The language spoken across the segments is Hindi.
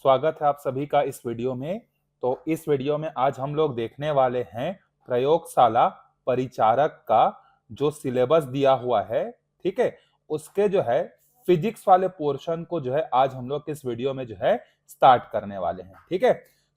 स्वागत है आप सभी का इस वीडियो में। तो इस वीडियो में आज हम लोग देखने वाले हैं प्रयोगशाला परिचारक का जो सिलेबस दिया हुआ है, ठीक है, उसके जो है फिजिक्स वाले पोर्शन को जो है आज हम लोग इस वीडियो में जो है स्टार्ट करने वाले हैं, ठीक है।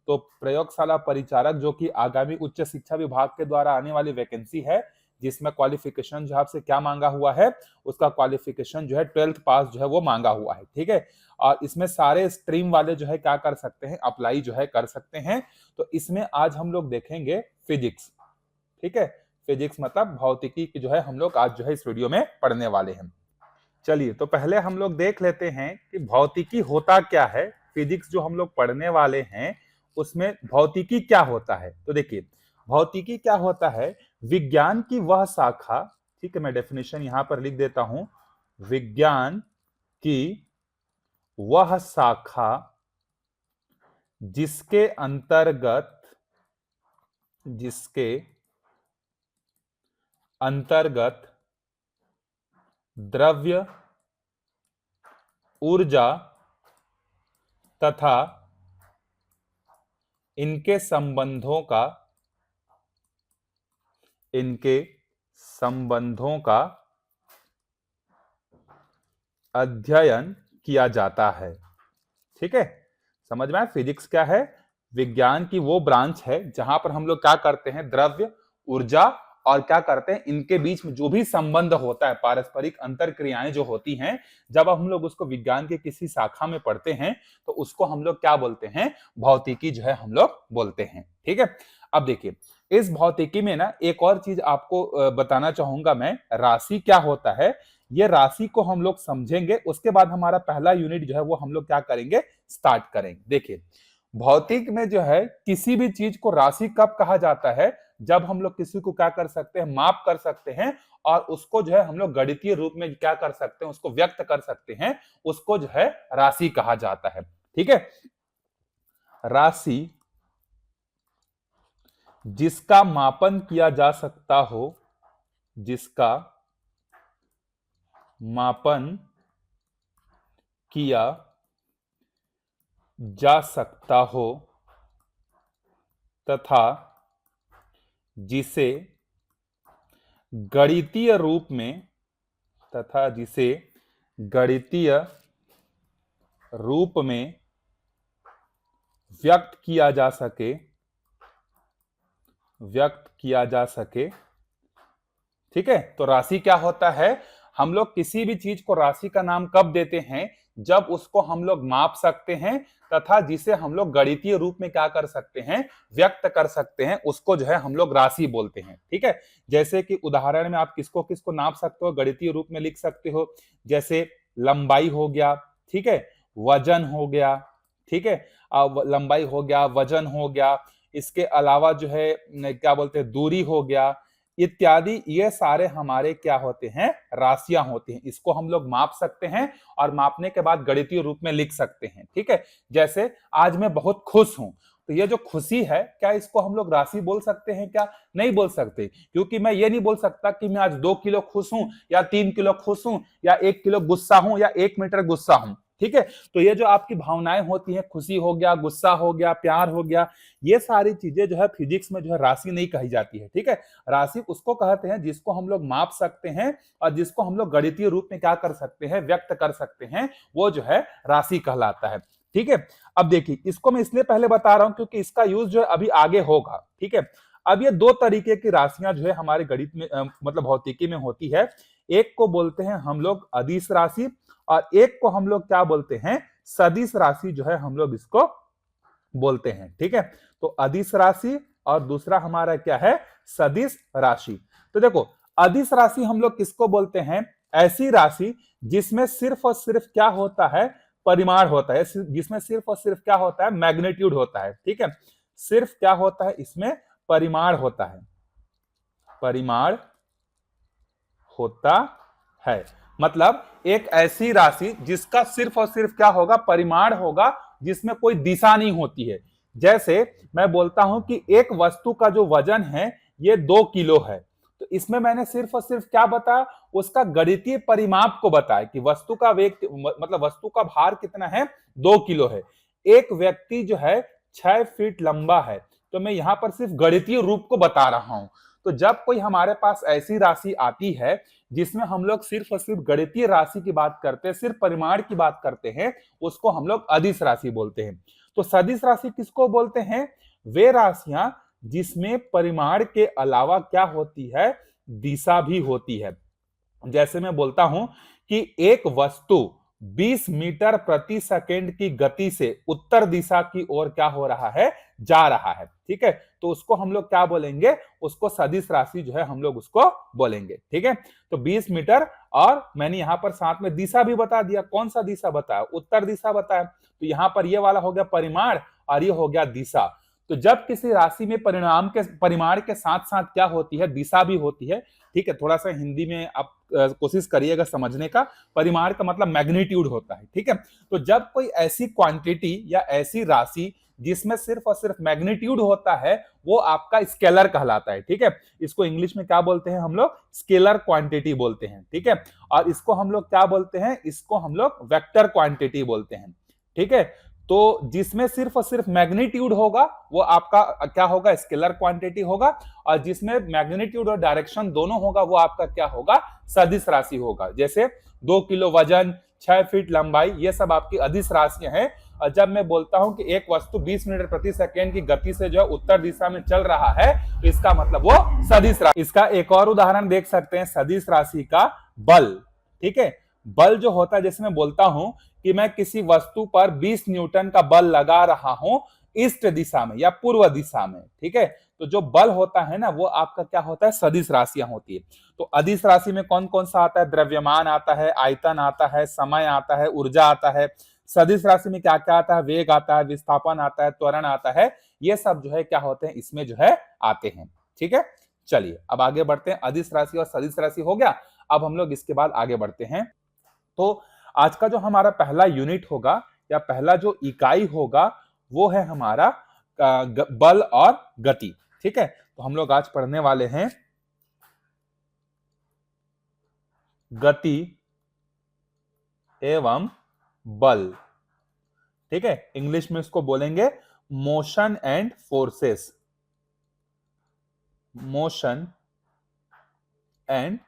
तो प्रयोगशाला परिचारक जो कि आगामी उच्च शिक्षा विभाग के द्वारा आने वाली वैकेंसी है, जिसमें क्वालिफिकेशन जो आपसे क्या मांगा हुआ है, उसका क्वालिफिकेशन जो है 12th पास जो है वो मांगा हुआ है, ठीक है। और इसमें सारे स्ट्रीम वाले जो है क्या कर सकते हैं, अप्लाई जो है कर सकते हैं। तो इसमें आज हम लोग देखेंगे फिजिक्स, ठीक है। फिजिक्स मतलब भौतिकी की जो है हम लोग आज जो है इस वीडियो में पढ़ने वाले हैं। चलिए, तो पहले हम लोग देख लेते हैं कि भौतिकी होता क्या है। फिजिक्स जो हम लोग पढ़ने वाले हैं उसमें भौतिकी क्या होता है। तो देखिए, भौतिकी क्या होता है, विज्ञान की वह शाखा, ठीक है, मैं डेफिनेशन यहां पर लिख देता हूं। विज्ञान की वह शाखा जिसके अंतर्गत द्रव्य, ऊर्जा तथा इनके संबंधों का अध्ययन किया जाता है, ठीक है। समझ में आया? फिजिक्स क्या है? विज्ञान की वो ब्रांच है जहां पर हम लोग क्या करते हैं, द्रव्य, ऊर्जा और क्या करते हैं, इनके बीच में जो भी संबंध होता है, पारस्परिक अंतर क्रियाएं जो होती हैं, जब हम लोग उसको विज्ञान के किसी शाखा में पढ़ते हैं तो उसको हम लोग क्या बोलते हैं, भौतिकी जो है हम लोग बोलते हैं, ठीक है। अब देखिए, इस भौतिकी में ना एक और चीज आपको बताना चाहूंगा मैं, राशि क्या होता है। ये राशि को हम लोग समझेंगे, उसके बाद हमारा पहला यूनिट जो है वो हम लोग क्या करेंगे, स्टार्ट करेंगे। देखिए, भौतिक में जो है किसी भी चीज को राशि कब कहा जाता है, जब हम लोग किसी को क्या कर सकते हैं, माप कर सकते हैं और उसको जो है हम लोग गणितीय रूप में क्या कर सकते हैं, उसको व्यक्त कर सकते हैं, उसको जो है राशि कहा जाता है, ठीक है। राशि जिसका मापन किया जा सकता हो, जिसका मापन किया जा सकता हो तथा जिसे गणितीय रूप में व्यक्त किया जा सके, ठीक है। तो राशि क्या होता है, हम लोग किसी भी चीज को राशि का नाम कब देते हैं, जब उसको हम लोग माप सकते हैं तथा जिसे हम लोग गणितीय रूप में क्या कर सकते हैं, व्यक्त कर सकते हैं, उसको जो है हम लोग राशि बोलते हैं, ठीक है। जैसे कि उदाहरण में आप किसको किसको नाप सकते हो, गणितीय रूप में लिख सकते हो, जैसे लंबाई हो गया, ठीक है, वजन हो गया, ठीक है। लंबाई हो गया, वजन हो गया, इसके अलावा जो है क्या बोलते हैं, दूरी हो गया इत्यादि, ये सारे हमारे क्या होते हैं, राशियां होती हैं। इसको हम लोग माप सकते हैं और मापने के बाद गणितीय रूप में लिख सकते हैं, ठीक है। जैसे आज मैं बहुत खुश हूं, तो ये जो खुशी है, क्या इसको हम लोग राशि बोल सकते हैं क्या? नहीं बोल सकते, क्योंकि मैं ये नहीं बोल सकता कि मैं आज 2 किलो खुश हूं या 3 किलो खुश हूं या 1 किलो गुस्सा हूं या 1 मीटर गुस्सा हूं, ठीक है। तो ये जो आपकी भावनाएं होती हैं, खुशी हो गया, गुस्सा हो गया, प्यार हो गया, ये सारी चीजें जो है फिजिक्स में जो है राशि नहीं कही जाती है, ठीक है। राशि उसको कहते हैं जिसको हम लोग माप सकते हैं और जिसको हम लोग गणितीय रूप में क्या कर सकते हैं, व्यक्त कर सकते हैं, वो जो है राशि कहलाता है, ठीक है। अब देखिए, इसको मैं इसलिए पहले बता रहा हूं क्योंकि इसका यूज जो है अभी आगे होगा, ठीक है। अब ये दो तरीके की राशियां जो है हमारे गणित में मतलब भौतिकी में होती है। एक को बोलते हैं हम लोग अदिश राशि और एक को हम लोग क्या बोलते हैं, सदिश राशि जो है हम लोग इसको बोलते हैं, ठीक है। तो अदिश राशि और दूसरा हमारा क्या है, सदिश राशि। तो देखो, अदिश राशि हम लोग किसको बोलते हैं, ऐसी राशि जिसमें सिर्फ और सिर्फ क्या होता है, परिमाण होता है, जिसमें सिर्फ और सिर्फ क्या होता है, मैग्नीट्यूड होता है, ठीक है। सिर्फ क्या होता है, इसमें परिमाण होता है, परिमाण होता है। मतलब एक ऐसी राशि जिसका सिर्फ और सिर्फ क्या होगा, परिमाण होगा, जिसमें कोई दिशा नहीं होती है। जैसे मैं बोलता हूं कि एक वस्तु का जो वजन है ये 2 किलो है, तो इसमें मैंने सिर्फ और सिर्फ क्या बताया, उसका गणितीय परिमाप को बताया कि वस्तु का वेग मतलब वस्तु का भार कितना है, 2 किलो है। एक व्यक्ति जो है 6 फीट लंबा है, तो मैं यहां पर सिर्फ गणितीय रूप को बता रहा हूं। तो जब कोई हमारे पास ऐसी राशि आती है जिसमें हम लोग सिर्फ और सिर्फ गणितीय राशि की बात करते हैं, सिर्फ परिमाण की बात करते हैं, उसको हम लोग अदिश राशि बोलते हैं। तो सदिश राशि किसको बोलते हैं? वे राशियां जिसमें परिमाण के अलावा क्या होती है, दिशा भी होती है। जैसे मैं बोलता हूं कि एक वस्तु 20 मीटर प्रति सेकेंड की गति से उत्तर दिशा की ओर क्या हो रहा है, जा रहा है। ठीक है, तो उसको हम लोग क्या बोलेंगे, उसको सदिश राशि जो है हम लोग उसको बोलेंगे। ठीक है, तो 20 मीटर, और मैंने यहां पर साथ में दिशा भी बता दिया। कौन सा दिशा बताया? उत्तर दिशा बताया। तो यहां पर ये वाला हो गया परिमाण और ये हो गया दिशा। तो जब किसी राशि में परिमाण के साथ साथ क्या होती है, दिशा भी होती है। ठीक है, थोड़ा सा हिंदी में आप कोशिश करिएगा समझने का। परिमाण का मतलब मैग्नीट्यूड होता है। ठीक है, तो जब कोई ऐसी क्वांटिटी या ऐसी राशि जिसमें सिर्फ और सिर्फ मैग्नीट्यूड होता है, वो आपका स्केलर कहलाता है। ठीक है, इसको इंग्लिश में क्या बोलते हैं हम लोग? स्केलर क्वांटिटी बोलते हैं। ठीक है, और इसको हम लोग क्या बोलते हैं? इसको हम लोग वेक्टर क्वांटिटी बोलते हैं। ठीक है, तो जिसमें सिर्फ और सिर्फ मैग्नीट्यूड होगा वो आपका क्या होगा? स्केलर क्वांटिटी होगा। और जिसमें मैग्नीट्यूड और डायरेक्शन दोनों होगा वो आपका क्या होगा? सदिश राशि होगा। जैसे 2 किलो वजन, 6 फीट लंबाई, ये सब आपकी अदिश राशियां हैं। और जब मैं बोलता हूं कि एक वस्तु 20 मीटर प्रति सेकेंड की गति से जो है उत्तर दिशा में चल रहा है, तो इसका मतलब वो सदिश राशि। इसका एक और उदाहरण देख सकते हैं, सदिश राशि का बल। ठीक है, बल जो होता है, जैसे मैं बोलता हूं कि मैं किसी वस्तु पर 20 न्यूटन का बल लगा रहा हूं ईस्ट दिशा में या पूर्व दिशा में। ठीक है, तो जो बल होता है ना, वो आपका क्या होता है? सदिश राशियां होती है। तो अदिश राशि में कौन कौन सा आता है? द्रव्यमान आता है, आयतन आता है, समय आता है, ऊर्जा आता है। सदिश राशि में क्या क्या आता है? वेग आता है, विस्थापन आता है, त्वरण आता है। ये सब जो है क्या होते हैं, इसमें जो है आते हैं। ठीक है, चलिए अब आगे बढ़ते हैं। अदिश राशि और सदिश राशि हो गया। अब हम लोग इसके बाद आगे बढ़ते हैं। तो आज का जो हमारा पहला यूनिट होगा या पहला जो इकाई होगा वो है हमारा बल और गति। ठीक है, तो हम लोग आज पढ़ने वाले हैं गति एवं बल। ठीक है, इंग्लिश में इसको बोलेंगे motion and forces. Motion and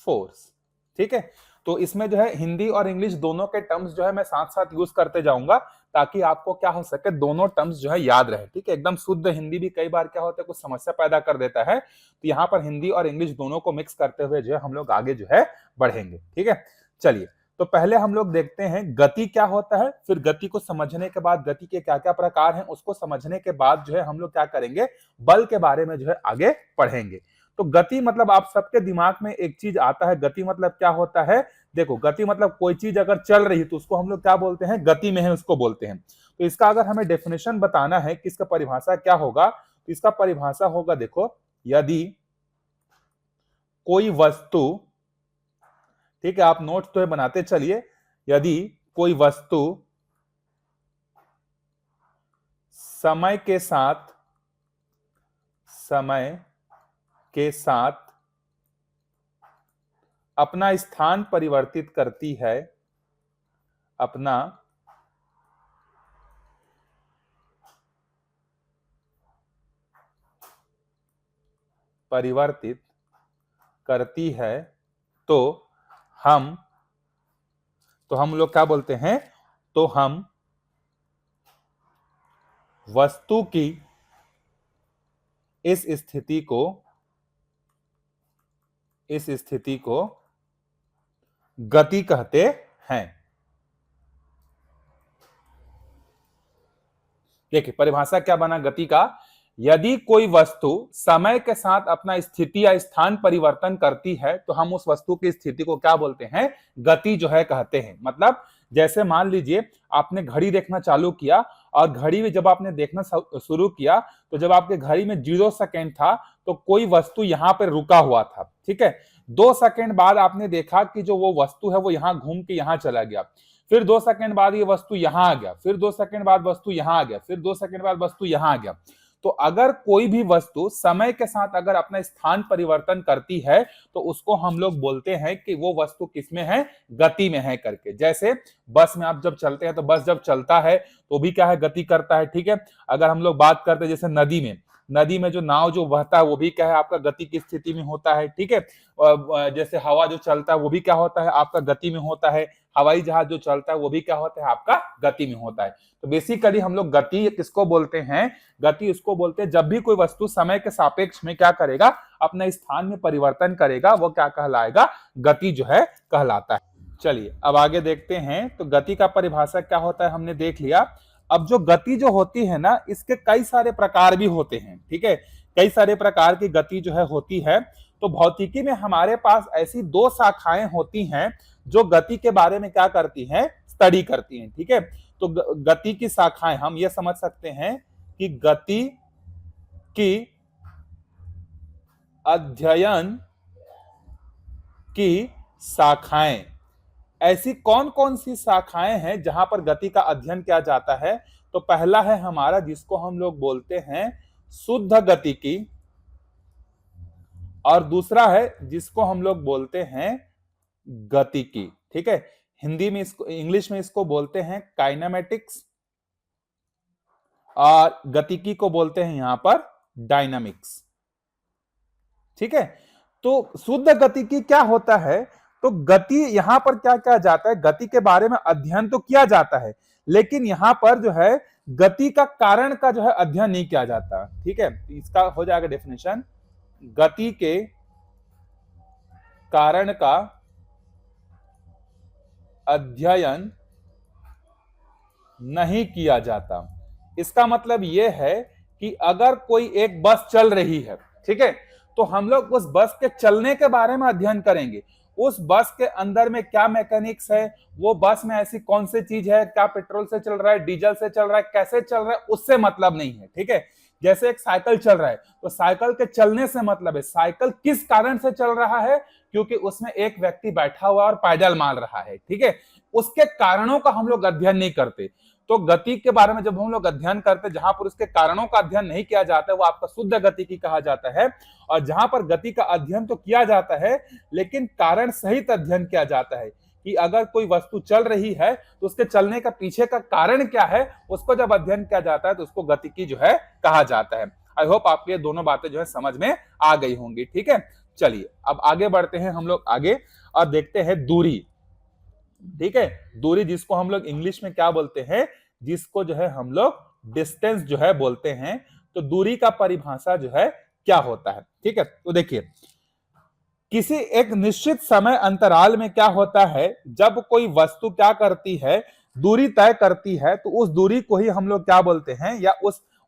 force. ठीक है, तो इसमें जो है हिंदी और इंग्लिश दोनों के टर्म्स जो है मैं साथ साथ यूज करते जाऊंगा, ताकि आपको क्या हो सके, दोनों टर्म्स जो है याद रहे। ठीक है, एकदम शुद्ध हिंदी भी कई बार क्या होता है, कुछ समस्या पैदा कर देता है। तो यहाँ पर हिंदी और इंग्लिश दोनों को मिक्स करते हुए जो है हम लोग आगे जो है बढ़ेंगे। ठीक है, चलिए तो पहले हम लोग देखते हैं गति क्या होता है। फिर गति को समझने के बाद, गति के क्या क्या प्रकार हैं उसको समझने के बाद जो है हम लोग क्या करेंगे, बल के बारे में जो है आगे पढ़ेंगे। तो गति मतलब आप सबके दिमाग में एक चीज आता है, गति मतलब क्या होता है? देखो, गति मतलब कोई चीज अगर चल रही तो उसको हम लोग क्या बोलते हैं? गति में है, उसको बोलते हैं। तो इसका अगर हमें डेफिनेशन बताना है कि इसका परिभाषा क्या होगा, तो इसका परिभाषा होगा, देखो, यदि कोई वस्तु, ठीक है, आप नोट्स तो बनाते चलिए, यदि कोई वस्तु समय के साथ अपना स्थान परिवर्तित करती है, अपना परिवर्तित करती है, तो हम लोग क्या बोलते हैं? तो हम वस्तु की इस स्थिति को गति कहते हैं। देखिए परिभाषा क्या बना गति का, यदि कोई वस्तु समय के साथ अपना स्थिति या स्थान परिवर्तन करती है, तो हम उस वस्तु की स्थिति को क्या बोलते हैं? गति जो है कहते हैं। मतलब जैसे मान लीजिए आपने घड़ी देखना चालू किया, और घड़ी में जब आपने देखना शुरू किया, तो जब आपके घड़ी में 0 सेकेंड था, तो कोई वस्तु यहां पर रुका हुआ था। ठीक है, 2 सेकेंड बाद आपने देखा कि जो वो वस्तु है वो यहां घूम के यहां चला गया। फिर 2 सेकेंड बाद ये वस्तु यहां आ गया, फिर 2 सेकेंड बाद वस्तु यहां आ गया, फिर 2 सेकेंड बाद वस्तु यहां आ गया। तो अगर कोई भी वस्तु समय के साथ अगर अपना स्थान परिवर्तन करती है तो उसको हम लोग बोलते हैं कि वो वस्तु किसमें है, गति में है करके। जैसे बस में आप जब चलते हैं तो बस जब चलता है तो भी क्या है, गति करता है, ठीक है। अगर हम लोग बात करते हैं जैसे नदी में जो नाव जो बहता है वो भी क्या है, आपका गति की स्थिति में होता है, ठीक है। जैसे हवा जो चलता है वो भी क्या होता है, आपका गति में होता है। हवाई जहाज जो चलता है वो भी क्या होता है, आपका गति में होता है। तो बेसिकली हम लोग गति किसको बोलते हैं, गति उसको बोलते हैं जब भी कोई वस्तु समय के सापेक्ष में क्या करेगा, अपने स्थान में परिवर्तन करेगा, वो क्या कहलाएगा, गति जो है कहलाता है। चलिए अब आगे देखते हैं। तो गति का परिभाषा क्या होता है हमने देख लिया। अब जो गति जो होती है ना, इसके कई सारे प्रकार भी होते हैं, ठीक है। कई सारे प्रकार की गति जो है होती है। तो भौतिकी में हमारे पास ऐसी दो शाखाएं होती हैं जो गति के बारे में क्या करती हैं, स्टडी करती हैं, ठीक है। तो गति की शाखाएं हम ये समझ सकते हैं कि गति की अध्ययन की शाखाएं, ऐसी कौन कौन सी शाखाएं हैं जहां पर गति का अध्ययन किया जाता है। तो पहला है हमारा जिसको हम लोग बोलते हैं शुद्ध गतिकी, और दूसरा है जिसको हम लोग बोलते हैं गतिकी, ठीक है। हिंदी में इसको, इंग्लिश में इसको बोलते हैं काइनेमेटिक्स, और गतिकी को बोलते हैं यहां पर डायनामिक्स, ठीक है। तो शुद्ध गतिकी क्या होता है, तो गति यहां पर क्या किया जाता है, गति के बारे में अध्ययन तो किया जाता है, लेकिन यहां पर जो है गति का कारण का जो है अध्ययन नहीं किया जाता, ठीक है। इसका हो जाएगा डेफिनेशन, गति के कारण का अध्ययन नहीं किया जाता। इसका मतलब यह है कि अगर कोई एक बस चल रही है, ठीक है, तो हम लोग उस बस के चलने के बारे में अध्ययन करेंगे। उस बस के अंदर में क्या मैकेनिक्स है, वो बस में ऐसी कौन सी चीज है, क्या पेट्रोल से चल रहा है, डीजल से चल रहा है, कैसे चल रहा है, उससे मतलब नहीं है, ठीक है। जैसे एक साइकिल चल रहा है तो साइकिल के चलने से मतलब है साइकिल किस कारण से चल रहा है, क्योंकि उसमें एक व्यक्ति बैठा हुआ और पैडल मार रहा है, ठीक है। उसके कारणों का हम लोग अध्ययन नहीं करते। तो गति के बारे में जब हम लोग अध्ययन करते हैं, जहां पर उसके कारणों का अध्ययन नहीं किया जाता है, वो आपका शुद्ध गतिकी कहा जाता है। और जहां पर गति का अध्ययन तो किया जाता है लेकिन कारण सहित अध्ययन किया जाता है कि अगर कोई वस्तु चल रही है तो उसके चलने का पीछे का कारण क्या है, उसको जब अध्ययन किया जाता है तो उसको गतिकी जो है कहा जाता है। आई होप आपको ये दोनों बातें जो है समझ में आ गई होंगी, ठीक है। चलिए अब आगे बढ़ते हैं हम लोग आगे और देखते हैं दूरी, ठीक है। दूरी जिसको हम लोग इंग्लिश में क्या बोलते हैं, जिसको जो है हम लोग डिस्टेंस जो है बोलते हैं। तो दूरी का परिभाषा जो है क्या होता है, ठीक है। तो देखिए किसी एक निश्चित समय अंतराल में क्या होता है, जब कोई वस्तु क्या करती है, दूरी तय करती है, तो उस दूरी को ही हम लोग क्या बोलते हैं, या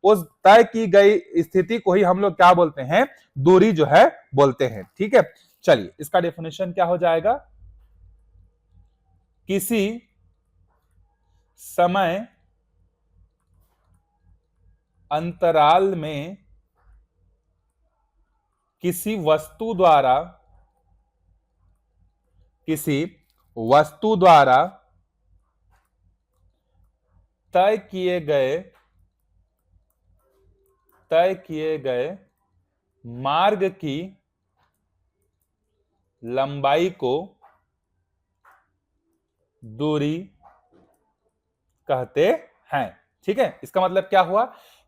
उस तय की गई स्थिति को ही हम लोग क्या बोलते हैं, दूरी जो है बोलते हैं, ठीक है। चलिए इसका डेफिनेशन क्या हो जाएगा, किसी समय अंतराल में किसी वस्तु द्वारा तय किए गए मार्ग की लंबाई को दूरी कहते हैं, ठीक है। इसका मतलब क्या हुआ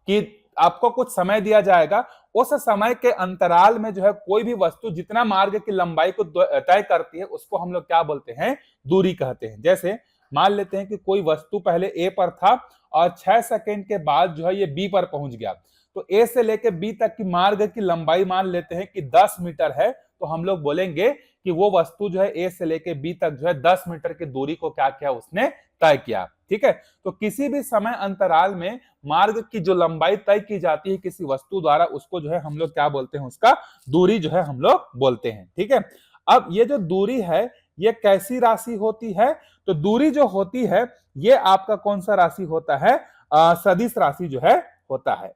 कि आपको कुछ समय दिया जाएगा, उस समय के अंतराल में जो है कोई भी वस्तु जितना मार्ग की लंबाई को तय करती है उसको हम लोग क्या बोलते हैं, दूरी कहते हैं। जैसे मान लेते हैं कि कोई वस्तु पहले ए पर था और 6 सेकंड के बाद जो है ये बी पर पहुंच गया, तो ए से लेकर बी तक की मार्ग की लंबाई मान लेते हैं कि 10 मीटर है, तो हम लोग बोलेंगे कि वो वस्तु जो है ए से लेकर बी तक जो है 10 मीटर की दूरी को क्या किया, उसने तय किया, ठीक है। तो किसी भी समय अंतराल में मार्ग की जो लंबाई तय की जाती है किसी वस्तु द्वारा, उसको जो है हम लोग क्या बोलते हैं, उसका दूरी जो है हम लोग बोलते हैं, ठीक है। अब ये जो दूरी है ये कैसी राशि होती है, तो दूरी जो होती है ये आपका कौन सा राशि होता है, सदिश राशि जो है होता है,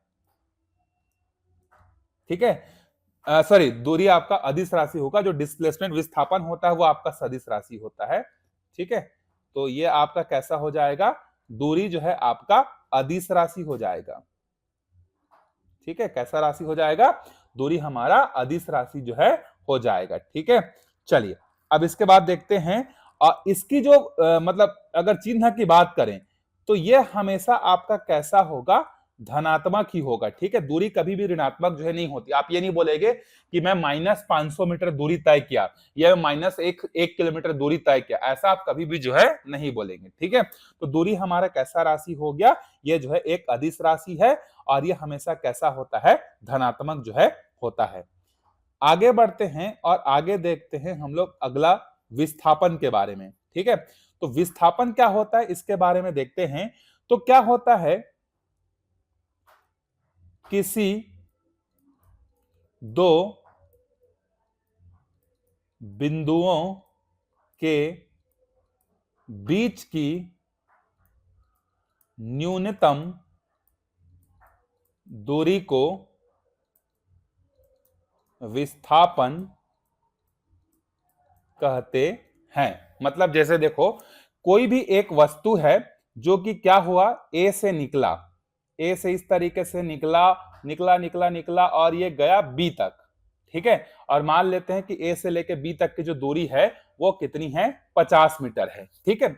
ठीक है। सॉरी, दूरी आपका अदिश राशि होगा, जो डिस्प्लेसमेंट विस्थापन होता है वो आपका सदिश राशि होता है, ठीक है। तो ये आपका कैसा हो जाएगा, दूरी जो है आपका अदिश राशि हो जाएगा, ठीक है, कैसा राशि हो जाएगा? दूरी हमारा अदिश राशि जो है हो जाएगा। ठीक है, चलिए अब इसके बाद देखते हैं और इसकी जो मतलब अगर चिन्ह की बात करें तो ये हमेशा आपका कैसा होगा? धनात्मक ही होगा। ठीक है, दूरी कभी भी ऋणात्मक जो है नहीं होती। आप ये नहीं बोलेंगे कि मैं -500 मीटर दूरी तय किया या -1 किलोमीटर दूरी तय किया, ऐसा आप कभी भी जो है नहीं बोलेंगे। ठीक है, तो दूरी हमारा कैसा राशि हो गया? ये जो है एक अदिश राशि है और ये हमेशा कैसा होता है? धनात्मक जो है होता है। आगे बढ़ते हैं और आगे देखते हैं हम लोग अगला विस्थापन के बारे में। ठीक है, तो विस्थापन क्या होता है इसके बारे में देखते हैं। तो क्या होता है? किसी दो बिंदुओं के बीच की न्यूनतम दूरी को विस्थापन कहते हैं। मतलब जैसे देखो, कोई भी एक वस्तु है जो कि क्या हुआ? ए से निकला, ए से इस तरीके से निकला निकला निकला निकला और ये गया बी तक। ठीक है, और मान लेते हैं कि ए से लेके बी तक की जो दूरी है वो कितनी है? 50 मीटर है। ठीक है,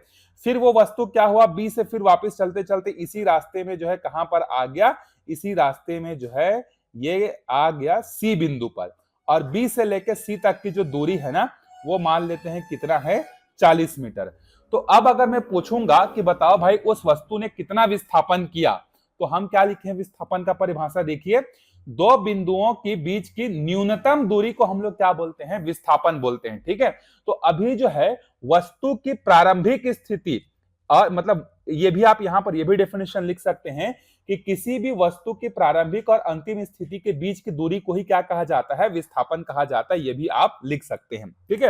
फिर वो वस्तु क्या हुआ? बी से फिर वापस चलते चलते इसी रास्ते में जो है कहां पर आ गया? इसी रास्ते में जो है ये आ गया सी बिंदु पर, और बी से लेके सी तक की जो दूरी है ना वो मान लेते हैं कितना है? 40 मीटर। तो अब अगर मैं पूछूंगा कि बताओ भाई उस वस्तु ने कितना विस्थापन किया, तो हम क्या लिखे? विस्थापन का परिभाषा देखिए, दो बिंदुओं के बीच की न्यूनतम दूरी को हम लोग क्या बोलते हैं? विस्थापन बोलते हैं। ठीक है, तो अभी जो है वस्तु की प्रारंभिक स्थिति, और मतलब ये भी आप यहां पर ये भी डेफिनेशन लिख सकते हैं कि किसी भी वस्तु की प्रारंभिक और अंतिम स्थिति के बीच की दूरी को ही क्या कहा जाता है? विस्थापन कहा जाता है। ये भी आप लिख सकते हैं। ठीक है,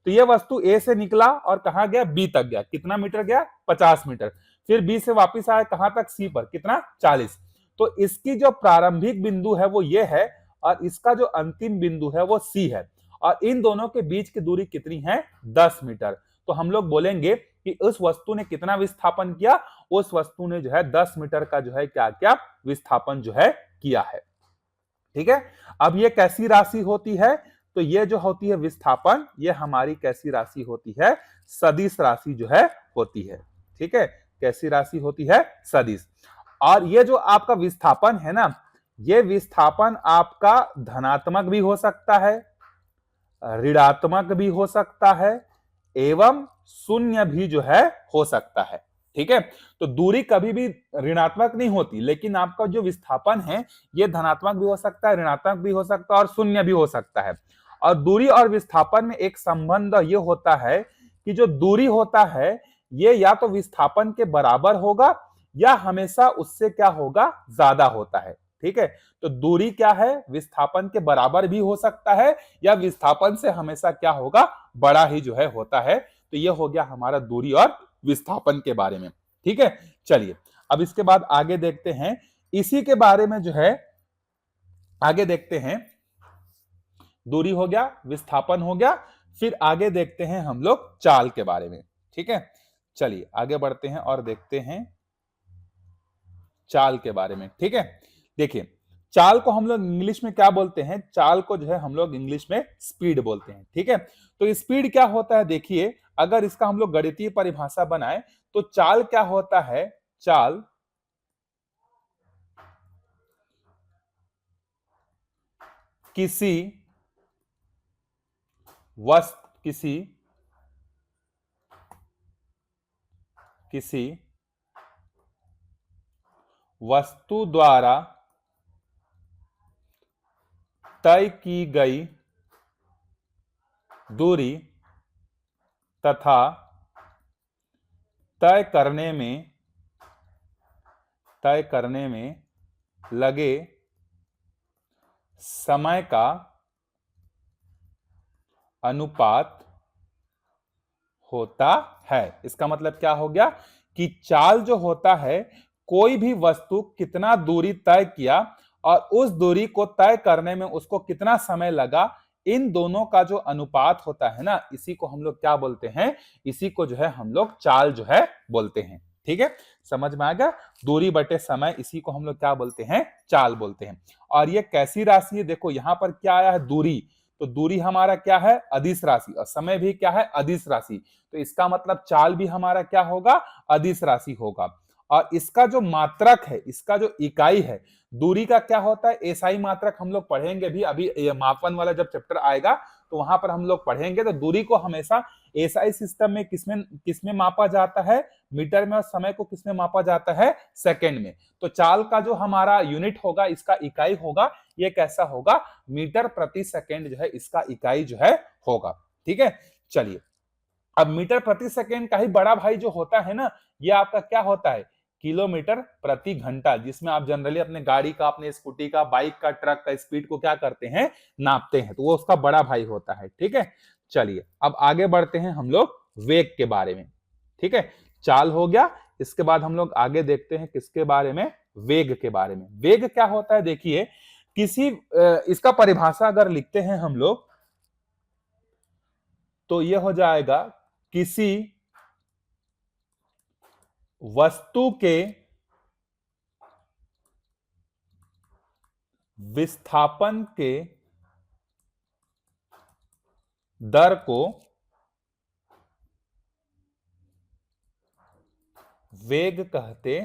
तो ये वस्तु ए से निकला और कहां गया? बी तक गया। कितना मीटर गया? 50 मीटर। फिर बी से वापस आया कहां तक? सी पर। कितना? 40। तो इसकी जो प्रारंभिक बिंदु है वो ये है और इसका जो अंतिम बिंदु है वो सी है, और इन दोनों के बीच की दूरी कितनी है? 10 मीटर। तो हम लोग बोलेंगे कि उस वस्तु ने कितना विस्थापन किया? उस वस्तु ने जो है 10 मीटर का जो है क्या क्या विस्थापन जो है किया है। ठीक है, अब ये कैसी राशि होती है? तो ये जो होती है विस्थापन, ये हमारी कैसी राशि होती है? सदिश राशि जो है होती है। ठीक है, कैसी राशि होती है? सदिश। और ये जो आपका विस्थापन है ना, ये विस्थापन आपका धनात्मक भी हो सकता है, ऋणात्मक भी हो सकता है एवं शून्य भी जो है हो सकता है। ठीक है, तो दूरी कभी भी ऋणात्मक नहीं होती, लेकिन आपका जो विस्थापन है ये धनात्मक भी हो सकता है, ऋणात्मक भी हो सकता है और शून्य भी हो सकता है। और दूरी और विस्थापन में एक संबंध ये होता है कि जो दूरी होता है ये या तो विस्थापन के बराबर होगा या हमेशा उससे क्या होगा? ज्यादा होता है। ठीक है, तो दूरी क्या है? विस्थापन के बराबर भी हो सकता है या विस्थापन से हमेशा क्या होगा? बड़ा ही जो है होता है। तो ये हो गया हमारा दूरी और विस्थापन के बारे में। ठीक है, चलिए अब इसके बाद आगे देखते हैं, इसी के बारे में जो है आगे देखते हैं। दूरी हो गया, विस्थापन हो गया, फिर आगे देखते हैं हम लोग चाल के बारे में। ठीक है, चलिए आगे बढ़ते हैं और देखते हैं चाल के बारे में। ठीक है, देखिए चाल को हम लोग इंग्लिश में क्या बोलते हैं? चाल को जो है हम लोग इंग्लिश में स्पीड बोलते हैं। ठीक है, तो स्पीड क्या होता है? देखिए अगर इसका हम लोग गणितीय परिभाषा बनाए तो चाल क्या होता है? चाल किसी किसी वस्तु द्वारा तय की गई दूरी तथा तय करने में लगे समय का अनुपात होता है। इसका मतलब क्या हो गया कि चाल जो होता है, कोई भी वस्तु कितना दूरी तय किया और उस दूरी को तय करने में उसको कितना समय लगा, इन दोनों का जो अनुपात होता है ना, इसी को हम लोग क्या बोलते हैं? इसी को जो है हम लोग चाल जो है बोलते हैं। ठीक है, समझ में आ गया। दूरी बटे समय, इसी को हम लोग क्या बोलते हैं, चाल बोलते हैं। और ये कैसी राशि है, देखो यहाँ पर क्या आया है, दूरी, तो दूरी हमारा क्या है, अदिश राशि, और समय भी क्या है, अदिश राशि, तो इसका मतलब चाल भी हमारा क्या होगा, अदिश राशि होगा। और इसका जो मात्रक है, इसका जो इकाई है, दूरी का क्या होता है, एसआई मात्रक हम लोग पढ़ेंगे भी, अभी ये मापन वाला जब चैप्टर आएगा तो वहां पर हम लोग पढ़ेंगे। तो दूरी को हमेशा एसआई सिस्टम में किसमें किसमें मापा जाता है, मीटर में, और समय को किसमें मापा जाता है, सेकंड में। तो चाल का जो हमारा यूनिट होगा, इसका इकाई होगा, ये कैसा होगा, मीटर प्रति सेकंड जो है इसका इकाई जो है होगा। ठीक है, चलिए अब मीटर प्रति सेकंड का ही बड़ा भाई जो होता है ना, ये आपका क्या होता है, किलोमीटर प्रति घंटा, जिसमें आप जनरली अपने गाड़ी का, अपने स्कूटी का, बाइक का, ट्रक का स्पीड को क्या करते हैं, नापते हैं, तो वो उसका बड़ा भाई होता है। ठीक है, चलिए अब आगे बढ़ते हैं हम लोग वेग के बारे में। ठीक है, चाल हो गया, इसके बाद हम लोग आगे देखते हैं किसके बारे में, वेग के बारे में। वेग क्या होता है, देखिए किसी इसका परिभाषा अगर लिखते हैं हम लोग, तो ये हो जाएगा किसी वस्तु के विस्थापन के दर को वेग कहते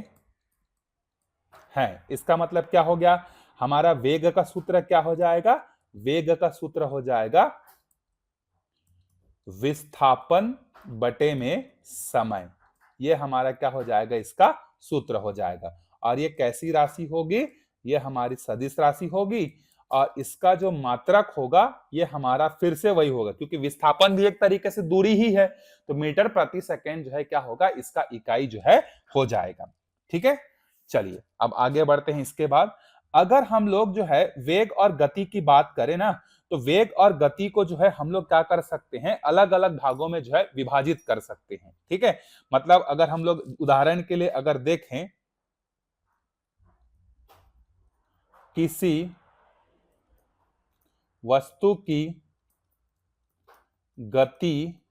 हैं। इसका मतलब क्या हो गया, हमारा वेग का सूत्र क्या हो जाएगा, वेग का सूत्र हो जाएगा विस्थापन बटे में समय, ये हमारा क्या हो जाएगा, इसका सूत्र हो जाएगा। और ये कैसी राशि होगी, ये हमारी सदिश राशि होगी, और इसका जो मात्रक होगा ये हमारा फिर से वही होगा, क्योंकि विस्थापन भी एक तरीके से दूरी ही है, तो मीटर प्रति सेकंड जो है क्या होगा, इसका इकाई जो है हो जाएगा। ठीक है, चलिए अब आगे बढ़ते हैं। इसके बाद अगर हम लोग जो है वेग और गति की बात करें ना, तो वेग और गति को जो है हम लोग क्या कर सकते हैं, अलग अलग भागों में जो है विभाजित कर सकते हैं। ठीक है, मतलब अगर हम लोग उदाहरण के लिए अगर देखें, किसी वस्तु की गति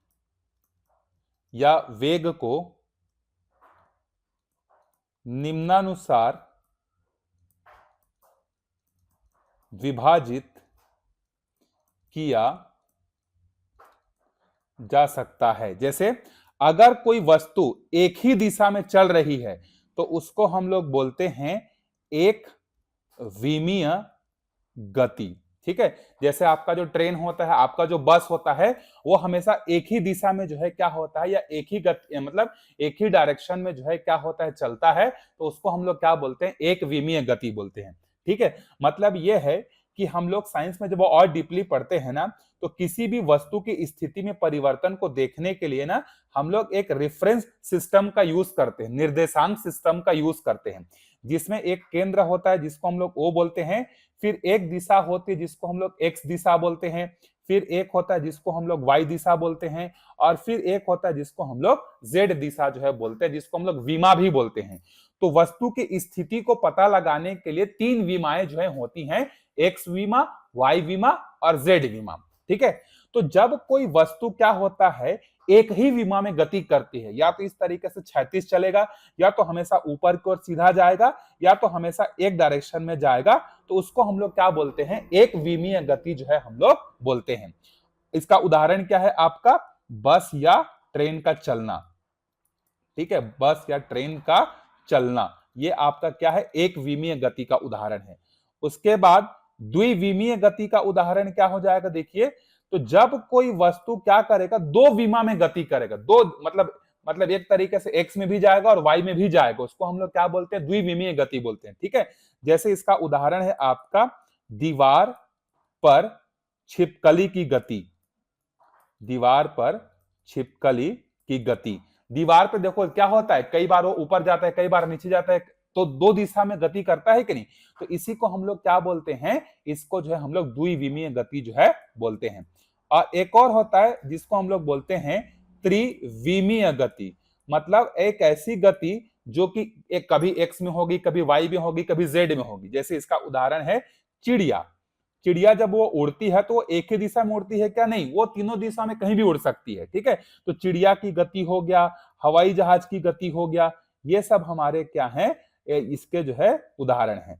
या वेग को निम्नानुसार विभाजित किया जा सकता है। जैसे अगर कोई वस्तु एक ही दिशा में चल रही है तो उसको हम लोग बोलते हैं एक विमीय गति। ठीक है, जैसे आपका जो ट्रेन होता है, आपका जो बस होता है, वो हमेशा एक ही दिशा में जो है क्या होता है, या एक ही गति, मतलब एक ही डायरेक्शन में जो है क्या होता है, चलता है, तो उसको हम लोग क्या बोलते हैं, एक विमीय गति बोलते हैं। ठीक है, मतलब ये है कि हम लोग साइंस में जब और डीपली पढ़ते हैं ना, तो किसी भी वस्तु की स्थिति में परिवर्तन को देखने के लिए ना हम लोग एक रेफरेंस सिस्टम का यूज करते हैं, निर्देशांक सिस्टम का यूज करते हैं, जिसमें एक केंद्र होता है जिसको हम लोग ओ बोलते हैं, फिर एक दिशा होती है जिसको हम लोग एक्स दिशा बोलते हैं, फिर एक होता है जिसको हम लोग वाई दिशा बोलते हैं, और फिर एक होता है जिसको हम लोग जेड दिशा जो है बोलते हैं, जिसको हम लोग विमा भी बोलते हैं। तो वस्तु की स्थिति को पता लगाने के लिए तीन विमाएं जो है होती हैं, एक्स विमा, वाई विमा और जेड विमा। ठीक है, तो जब कोई वस्तु क्या होता है, एक ही विमा में गति करती है, या तो इस तरीके से क्षैतिज चलेगा, या तो हमेशा ऊपर की ओर सीधा जाएगा, या तो हमेशा एक डायरेक्शन में जाएगा, तो उसको हम लोग क्या बोलते हैं, एक विमीय गति जो है हम लोग बोलते हैं। इसका उदाहरण क्या है आपका, बस या ट्रेन का चलना। ठीक है, बस या ट्रेन का चलना, ये आपका क्या है, एक विमीय गति का उदाहरण है। उसके बाद द्विविमीय गति का उदाहरण क्या हो जाएगा, देखिए, तो जब कोई वस्तु क्या करेगा, दो विमा में गति करेगा, दो मतलब एक तरीके से एक्स में भी जाएगा और वाई में भी जाएगा, उसको हम लोग क्या बोलते हैं, द्विविमीय गति बोलते हैं। ठीक है, जैसे इसका उदाहरण है आपका दीवार पर छिपकली की गति, दीवार पर छिपकली की गति। दीवार पे देखो क्या होता है, कई बार वो ऊपर जाता है, कई बार नीचे जाता है, तो दो दिशा में गति करता है कि नहीं, तो इसी को हम लोग क्या बोलते हैं, इसको जो है हम लोग द्विविमीय गति जो है बोलते हैं। और एक और होता है जिसको हम लोग बोलते हैं त्रिविमीय गति, मतलब एक ऐसी गति जो कि एक कभी एक्स में होगी, कभी वाई में होगी, कभी जेड में होगी। जैसे इसका उदाहरण है चिड़िया। चिड़िया जब वो उड़ती है तो वो एक ही दिशा में उड़ती है क्या, नहीं, वो तीनों दिशा में कहीं भी उड़ सकती है। ठीक है, तो चिड़िया की गति हो गया, हवाई जहाज की गति हो गया, ये सब हमारे क्या हैं, इसके जो है उदाहरण हैं।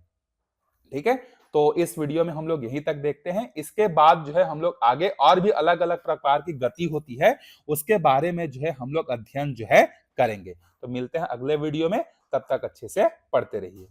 ठीक है, तो इस वीडियो में हम लोग यहीं तक देखते हैं। इसके बाद जो है हम लोग आगे और भी अलग अलग प्रकार की गति होती है उसके बारे में जो है हम लोग अध्ययन जो है करेंगे। तो मिलते हैं अगले वीडियो में, तब तक अच्छे से पढ़ते रहिए।